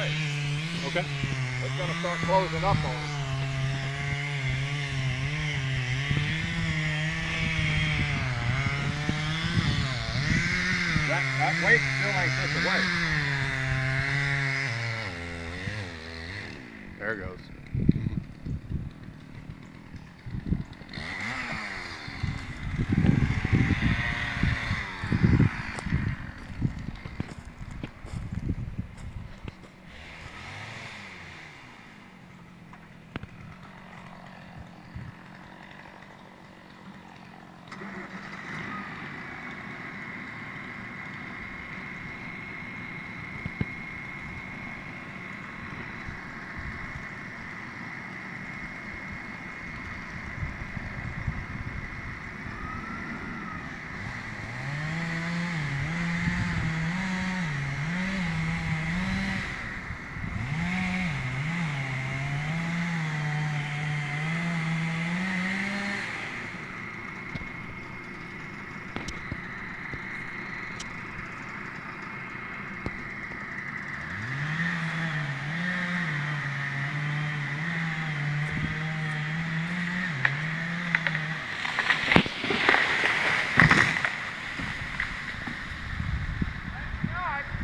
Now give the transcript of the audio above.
way. Okay. It's going to start closing up on us. That weight still ain't this away. There it goes.